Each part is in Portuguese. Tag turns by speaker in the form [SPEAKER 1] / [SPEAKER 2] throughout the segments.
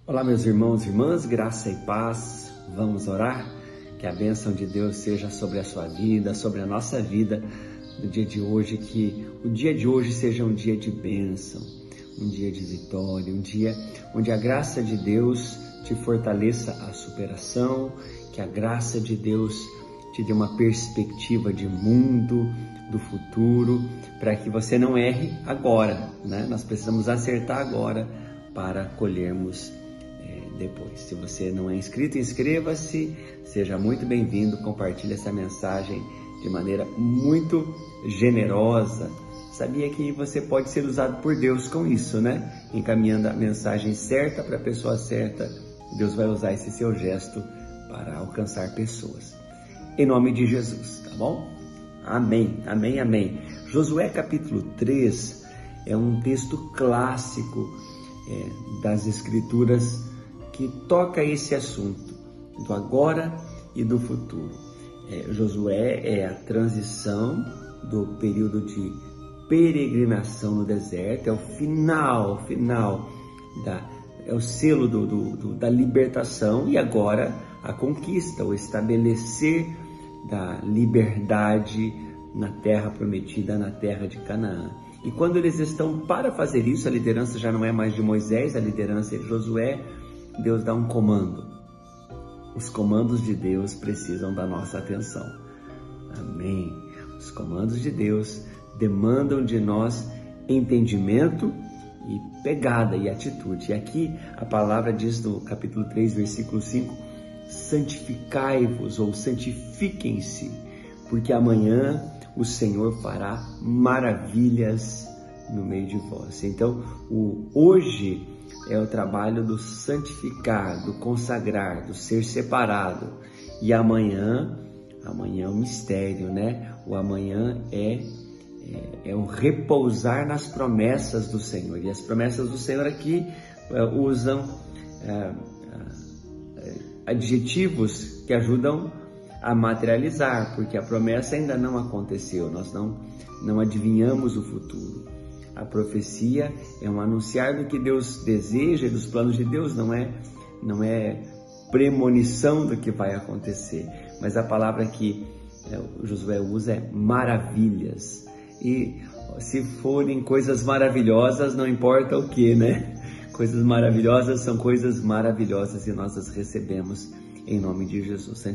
[SPEAKER 1] Olá, meus irmãos e irmãs, graça e paz. Vamos orar? Que a bênção de Deus seja sobre a sua vida, sobre a nossa vida no dia de hoje, que o dia de hoje seja um dia de bênção, um dia de vitória, um dia onde a graça de Deus te fortaleça a superação, que a graça de Deus te dê uma perspectiva de mundo, do futuro, para que você não erre agora, né? Nós precisamos acertar agora para colhermos depois. Se você não é inscrito, inscreva-se, seja muito bem-vindo, compartilhe essa mensagem de maneira muito generosa. Sabia que você pode ser usado por Deus com isso, né? Encaminhando a mensagem certa para a pessoa certa, Deus vai usar esse seu gesto para alcançar pessoas. Em nome de Jesus, tá bom? Amém, amém, amém. Josué capítulo 3 é um texto clássico das Escrituras que toca esse assunto do agora e do futuro. Josué é a transição do período de peregrinação no deserto, é o final é o selo da libertação, e agora a conquista, o estabelecer da liberdade na terra prometida, na terra de Canaã. E quando eles estão para fazer isso, a liderança já não é mais de Moisés, a liderança é de Josué. Deus dá um comando. Os comandos de Deus precisam da nossa atenção. Amém. Os comandos de Deus demandam de nós entendimento e pegada e atitude. E aqui a palavra diz no capítulo 3, versículo 5, santificai-vos ou santifiquem-se, porque amanhã o Senhor fará maravilhas no meio de vós. Então, hoje é o trabalho do santificar, do consagrar, do ser separado. E amanhã é um mistério, né? O amanhã é o repousar nas promessas do Senhor. E as promessas do Senhor aqui usam adjetivos que ajudam a materializar, porque a promessa ainda não aconteceu, nós não adivinhamos o futuro. A profecia é um anunciar do que Deus deseja, dos planos de Deus, não é premonição do que vai acontecer. Mas a palavra que Josué usa é maravilhas. E se forem coisas maravilhosas, não importa o que, né? Coisas maravilhosas são coisas maravilhosas e nós as recebemos em nome de Jesus.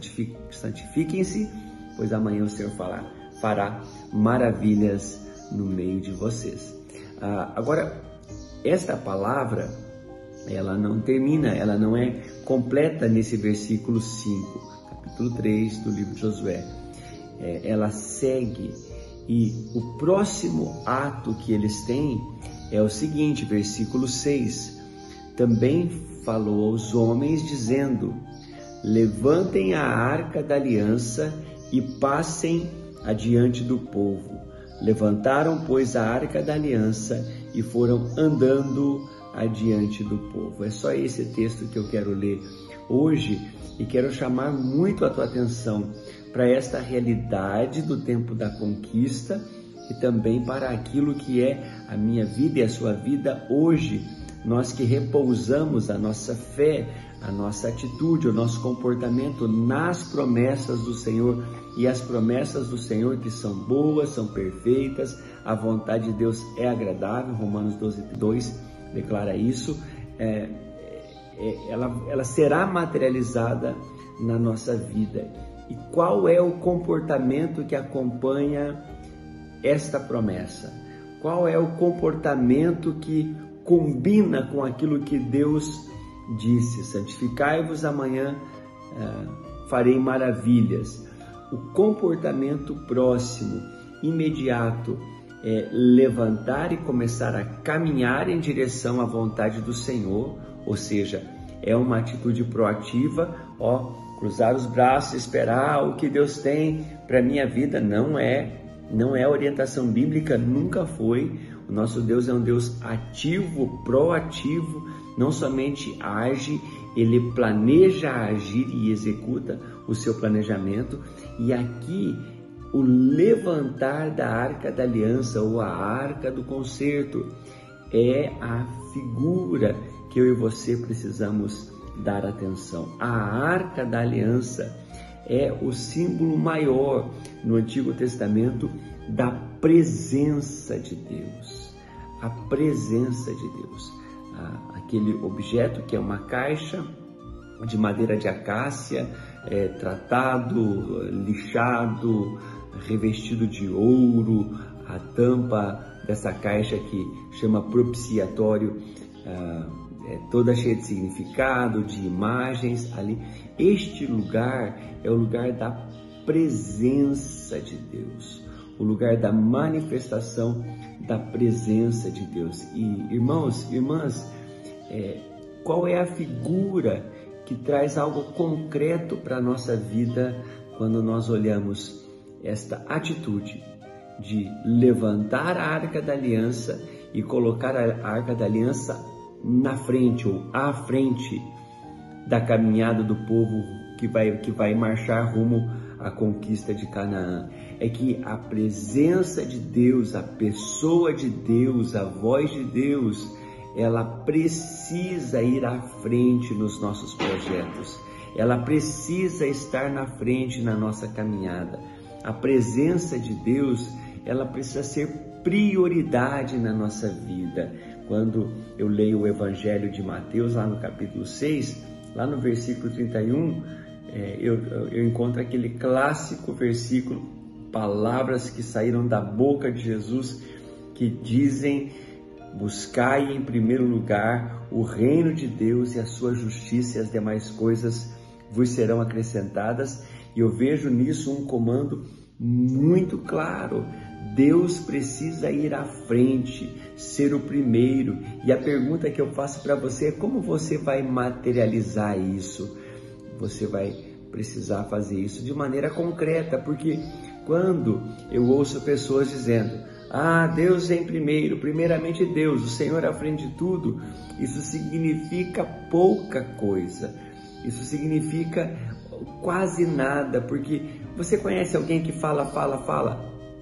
[SPEAKER 1] Santifiquem-se, pois amanhã o Senhor fará maravilhas no meio de vocês. Agora, esta palavra, ela não termina, ela não é completa nesse versículo 5, capítulo 3 do livro de Josué. Ela segue, e o próximo ato que eles têm é o seguinte, versículo 6. Também falou aos homens, dizendo: levantem a arca da aliança e passem adiante do povo. Levantaram, pois, a arca da aliança e foram andando adiante do povo. É só esse texto que eu quero ler hoje e quero chamar muito a tua atenção para esta realidade do tempo da conquista e também para aquilo que é a minha vida e a sua vida hoje. Nós que repousamos a nossa fé, a nossa atitude, o nosso comportamento nas promessas do Senhor, e as promessas do Senhor que são boas, são perfeitas, a vontade de Deus é agradável, Romanos 12:2 declara isso, ela será materializada na nossa vida. E qual é o comportamento que acompanha esta promessa? Qual é o comportamento que combina com aquilo que Deus disse? Santificai-vos, amanhã farei maravilhas. O comportamento próximo, imediato, é levantar e começar a caminhar em direção à vontade do Senhor, ou seja, é uma atitude proativa, cruzar os braços, esperar o que Deus tem para a minha vida. Não é orientação bíblica, nunca foi. O nosso Deus é um Deus ativo, proativo, não somente age, ele planeja agir e executa o seu planejamento. E aqui o levantar da arca da aliança ou a arca do concerto é a figura que eu e você precisamos dar atenção. A Arca da Aliança é o símbolo maior no Antigo Testamento da presença de Deus. A presença de Deus. Aquele objeto que é uma caixa de madeira de acácia, tratado, lixado, revestido de ouro, a tampa dessa caixa que chama propiciatório, toda cheia de significado, de imagens ali. Este lugar é o lugar da presença de Deus, o lugar da manifestação da presença de Deus. E irmãos, irmãs, qual é a figura que traz algo concreto para a nossa vida quando nós olhamos esta atitude de levantar a Arca da Aliança e colocar a Arca da Aliança na frente ou à frente da caminhada do povo que vai marchar rumo à conquista de Canaã? É que a presença de Deus, a pessoa de Deus, a voz de Deus, ela precisa ir à frente nos nossos projetos. Ela precisa estar na frente na nossa caminhada. A presença de Deus, ela precisa ser prioridade na nossa vida. Quando eu leio o Evangelho de Mateus, lá no capítulo 6, lá no versículo 31, eu encontro aquele clássico versículo, palavras que saíram da boca de Jesus, que dizem: buscai em primeiro lugar o reino de Deus e a sua justiça, e as demais coisas vos serão acrescentadas. E eu vejo nisso um comando muito claro. Deus precisa ir à frente, ser o primeiro. E a pergunta que eu faço para você é: como você vai materializar isso? Você vai precisar fazer isso de maneira concreta, porque quando eu ouço pessoas dizendo: Deus vem primeiro, primeiramente Deus, o Senhor à frente de tudo, isso significa pouca coisa, isso significa quase nada, porque você conhece alguém que fala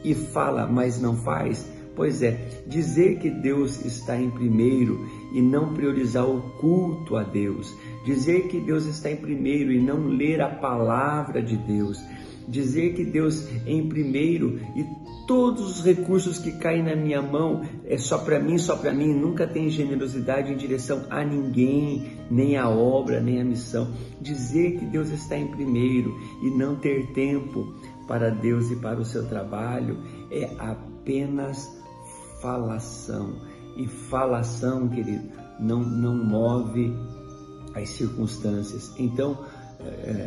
[SPEAKER 1] e fala, mas não faz? Pois é, dizer que Deus está em primeiro e não priorizar o culto a Deus, dizer que Deus está em primeiro e não ler a palavra de Deus, dizer que Deus é em primeiro e todos os recursos que caem na minha mão é só para mim, nunca tem generosidade em direção a ninguém, nem a obra, nem a missão. Dizer que Deus está em primeiro e não ter tempo para Deus e para o seu trabalho é apenas falação. E falação, querido, não move as circunstâncias. Então,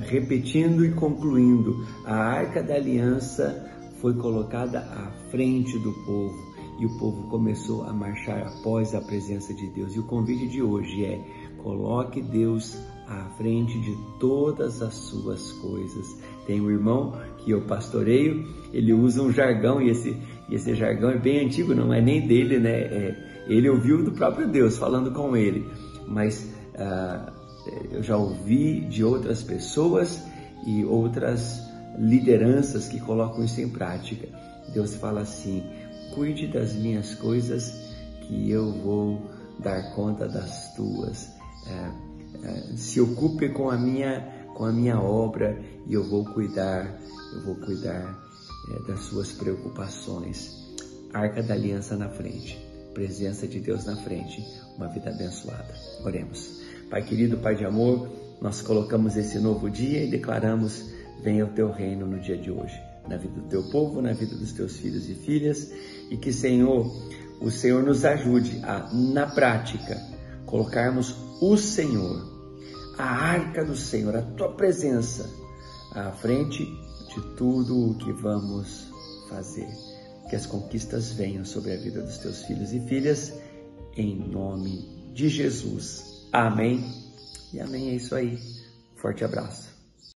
[SPEAKER 1] repetindo e concluindo, a Arca da Aliança foi colocada à frente do povo e o povo começou a marchar após a presença de Deus. E o convite de hoje é: coloque Deus à frente de todas as suas coisas. Tem um irmão que eu pastoreio, ele usa um jargão, e esse jargão é bem antigo, não é nem dele, né? Ele ouviu do próprio Deus falando com ele, mas eu já ouvi de outras pessoas e outras lideranças que colocam isso em prática. Deus fala assim: cuide das minhas coisas que eu vou dar conta das tuas. Se ocupe com a minha obra e eu vou cuidar das suas preocupações. Arca da Aliança na frente, presença de Deus na frente, uma vida abençoada. Oremos. Pai querido, Pai de amor, nós colocamos esse novo dia e declaramos: venha o teu reino no dia de hoje, na vida do teu povo, na vida dos teus filhos e filhas, e que, Senhor, o Senhor nos ajude a, na prática, colocarmos o Senhor, a arca do Senhor, a tua presença, à frente de tudo o que vamos fazer. Que as conquistas venham sobre a vida dos teus filhos e filhas, em nome de Jesus. Amém e amém. É isso aí. Forte abraço.